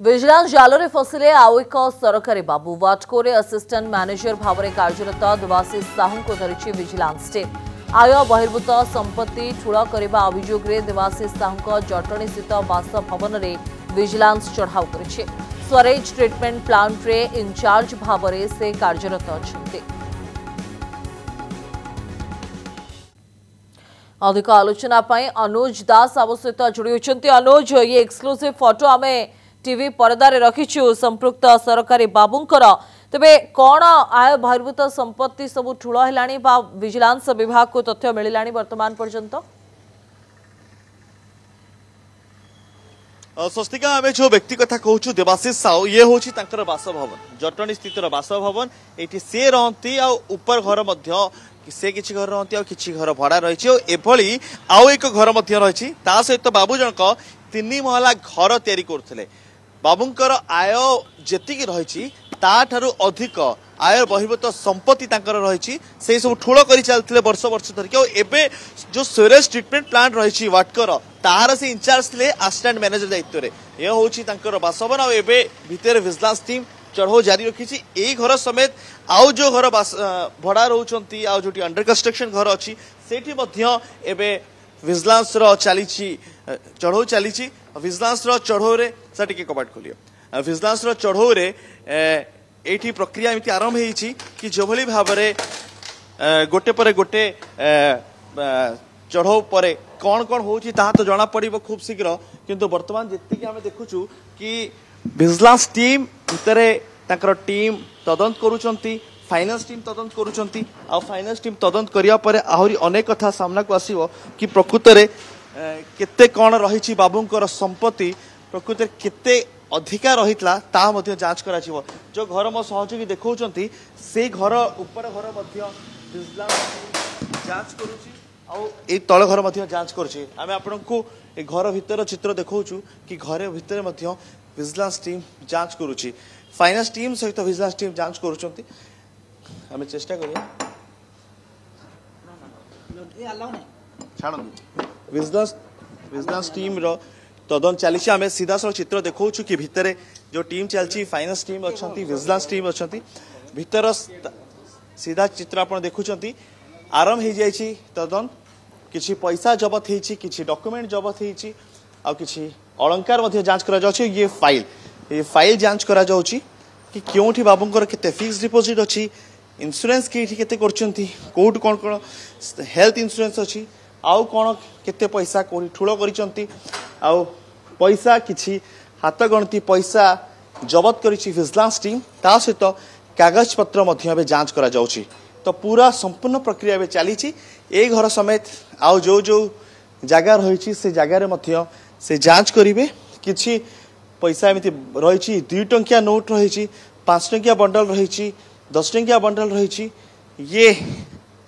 Vigilance जाल फसिले आउ एक सरकारी बाबू वाटको असिस्टेंट मैनेजर भाव में कार्यरत देवाशीष साहू को धरी विजिलेंस टीम आय बहिर्भूत संपत्ति ठूल करने अभियोग देवाशीष साहू जटणी स्थित बासभवन में विजिलेंस चढ़ाऊ कर स्वरेज ट्रिटमेंट प्लांट रे इनचार्ज भाव में से कार्यरत अच्छा। अधिक आलोचना अनुज दास आम सहित जोड़ी होती। अनुज ये एक्सक्लूसिव फोटो आम टीवी परदार रखीचु संपृक्त सरकारी बाबूंकर तेबे कौन आय बहिर्भूत संपत्ति सब ठूल है विजिलेंस विभाग को तथ्य मिलला वर्तमान पर्यंत? स्वस्तिका आम जो व्यक्ति कथा कहूँ देवाशीष साहू ये हूँ बासभवन जटणी स्थित बासभवन ये सी रहती ऊपर घर से किसी घर रहती किसी घर भड़ा रही आउ एक घर रही सहित बाबू जनक 3 महला घर तैयारी करते बाबूंकर आय जेतिकी रही ताठारु अधिक आय बहिर्भूत संपत्ति रही से सब ठूल कर चलते वर्ष वर्ष धरिक एवं जो स्वेरेज ट्रिटमेंट प्लांट रही वाटकर तार से इंचार्ज थे असिस्टेंट मैनेजर दायित्व में यह हूँ बासभवन आउ भितर विजिलेंस टीम चढ़ाऊ जारी रखी यही घर समेत आउ जो घर भड़ा रोचंती आउ जो अंडर कंस्ट्रक्शन घर अच्छी सेठी विजिलेंस चली चढ़ाऊ चली विजिलेंस चढ़ाऊ रे सर टिके कबाट खोलिए विजिलेंस चढ़ाऊ रे एठी प्रक्रिया एमती आरंभ होईची कि जो भली भाव रे गोटे पर गोटे चढ़ाऊ पर कौन कौन होची ता तो जना पड़िबो खूब शीघ्र किंतु वर्तमान जेति कि हमें देखुछु कि विजिलेंस टीम भितरे ताकर टीम तदंत करूचंती फाइनेंस टीम तदंत करूचंती आ फाइनेंस टीम तदंत करिया परे आहुरी अनेक कथा सामना को आसीबो कि प्रकृत रे केते कौन रही बाबूंकर संपत्ति प्रकृत रे केते अधिका रहीतला ता मध्ये जांच करा छिवो जो घर मो सहयोगी देखौचंती से घर ऊपर घर मध्ये विजिलेंस जांच करूची आ ए तळ घर मध्ये जांच करूची आमे आपनकु ए घर भीतर चित्र देखौचु कि घर भीतर मध्ये विजिलेंस टीम जांच करूची फाइनेंस टीम सहित विजिलेंस टीम जांच करूचंती आमे चेष्टा करिया विजिलेंस टीम रो तदन चली आम सीधा सब चित्र देखा कि भितर जो टीम चलती फाइनेंस टीम अच्छा विजिलेंस टीम अच्छा भितर सीधा चित्र आप देखुं आरंभ हो जाए तदन किसी पैसा जबत हो डॉक्यूमेंट जबत हो कि अलंकार जांच करा ये फाइल जांच करा कि क्योंठी बाबूंकर केते फिक्स डिपोजिट अच्छी इंश्योरेंस केते करछंती कोड कौन कौन हेल्थ इंश्योरेंस अच्छी आउ कौन केते पैसा कोठी ठूल करिसंती आउ पैसा किछि हाथ गणती पैसा जबत करिछि विजिलेंस टीम ता सहित कागज पत्र मध्य जांच करा जाउछि तो पूरा संपूर्ण प्रक्रिया बे चली ए घर समेत आउ जो जो जगह रही से जगार मध्य से जांच करिवे किछि पैसा एमती रही 2 टंकिया नोट रही 5 टंकिया बंडल रही 10 टंकिया बंडल रही ये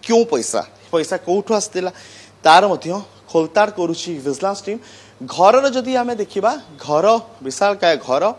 क्यों पैसा पैसा कौठु आसला तार मध्य खोलताड़ करुची विजिलेंस टीम घर जदि आमे देखिबा घर विशाल काय घर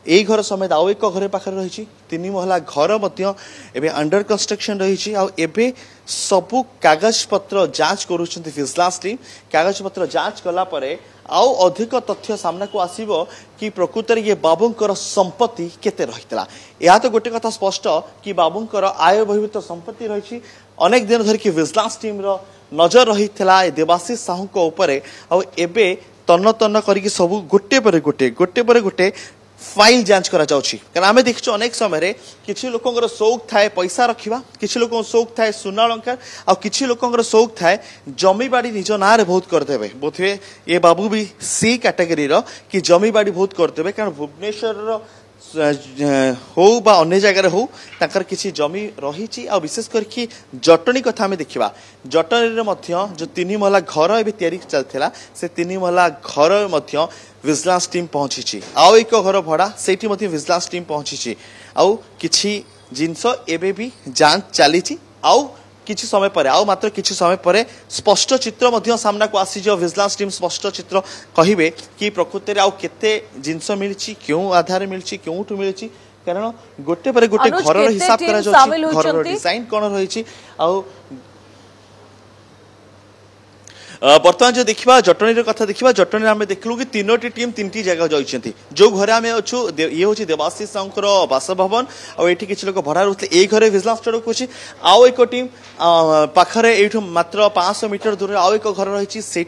ए घर समेत आउ एक घर पाखर रही 3 महला घर मध्य एबे अंडर कंस्ट्रक्शन रही आउ एबे सबु कागज पत्र जांच करुछंती विजिलेंस टीम कागज पत्र जांच कला परे आउ अधिक तथ्य सामना को आसीबो कि प्रकृत ये बाबूंकर संपत्ति केते रहितला या तो गोटे कथा स्पष्ट कि बाबूंकर आय बहिर्भूत संपत्ति रही अनेक दिन धर कि विजिलेंस टीम रो नजर रही देवाशीष साहू को ऊपर आउ एबे तन्न तन्न करके सब गोटे पर गोटे फाइल जांच करा जाउछि कारण आमे देखछु अनेक समय रे किछि लोकंगर शौक थाए पैसा रखिबा किछि लोकंगर शौक थाए सुना अलंकार आ किछि लोकंगर शौक थाए जमी बाड़ी निज ना रे बहुत कर देबे बोथे ये बाबू भी सी कैटेगरी रो कि जमी बाड़ी बहुत कर देबे कारण भुवनेश्वर रो हो बा अन्य जगह हो ताकर किछि जमी रही आ विशेष करके जटणी कथा आमे देखिबा जटणी रे मध्य जो 3 महला घर एबे तयारी चलथिला से 3 महला घर मध्य विजिलेंस टीम पहुंची आउ एक घर भड़ा सेठी मध्य विजिलेंस टीम पहुंची आउ किछि जिंस एबे भी जांच चली आउ किछि समय पर आउ मात्र किछि समय पर स्पष्ट चित्र मध्य सामना को आसी जो विजिलेंस टीम स्पष्ट चित्र कहिबे कि प्रकृत रे आउ केते जिंस मिलछि क्यों आधार मिलछि क्योंठु मिलछि कारण गोटे पर गोटे घर रो हिसाब करा जाउछि घर रो डिजाइन कोन रहिछि आउ बर्तमान जो देखा जटणी कथा देखा जटणी आम देखलु कि तीनोटी टीम तीन जगह जाइछंती जो घरे आम अच्छु ये हूँ देवाशीष साहूर बासभवन आउ किसी लोक भड़ा रुते ये घरे विजिलेंस स्टोर अच्छी आउ एक टीम पाखरे ये मात्र 500 मीटर दूर आउ एक घर रही से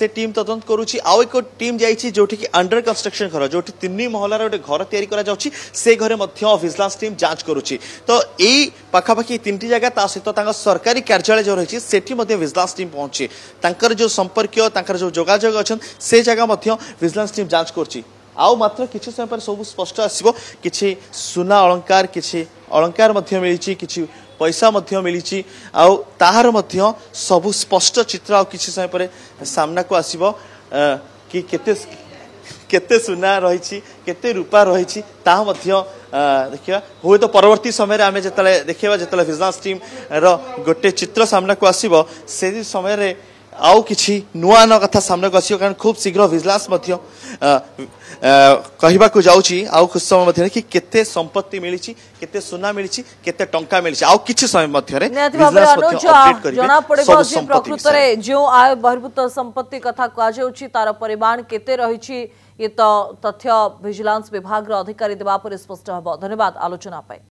टीम तदंत करुच्ची आउ एक टीम जाइए जो अंडर कंस्ट्रक्शन घर जो 3 महलार गोटे घर तैयारी करा जाउछि से घरे विजिलेंस टीम जांच करुच्ची तो यही पाखापाखि 3टी जगह ता सहित सरकारी कार्यालय जो रही है विजिलेंस टीम पहुंची तांकर जो संपर्क तांकर जो जोगाजोग अच्छा से जगह विजिलेंस टीम जांच करछि आउ मात्र किछि समय पर सब स्पष्ट आसीबो किछि सुना अलंकार किछि अलंकार मध्य मिलिछि किछि पैसा मध्य मिलिछि आउ ताहार मध्य सब स्पष्ट चित्र आउ किछि समय पर सामना को आसीबो कि केते सुना रही केते रूपा रही ता मध्य देखिए हुए तो परवर्ती समय आम जिते देखा जिते विजिलेंस टीम रो गोटे चित्र सामना को आसीबो से समय रे आउ किछि नुआ न कथा सामना को आसीबो कारण खूब शीघ्र विजिलेंस मध्य कहबा को जाउची आउ कुछ समय मध्य कि केते संपत्ति मिलिछि केते सुना मिलिछि केते टंका मिलिछि आउ किछि समय मध्य रे विजिलेंस मध्य अपडेट करिवे जना पड़ेबो जे प्रकृत रे जो आय बहिर्भूत संपत्ति कथा को जाउची तार परिमाण केते रहिछि ये तो तथ्य विजिलेंस विभाग अधिकारी देवा पर स्पष्ट हबो। धन्यवाद आलोचना पाए।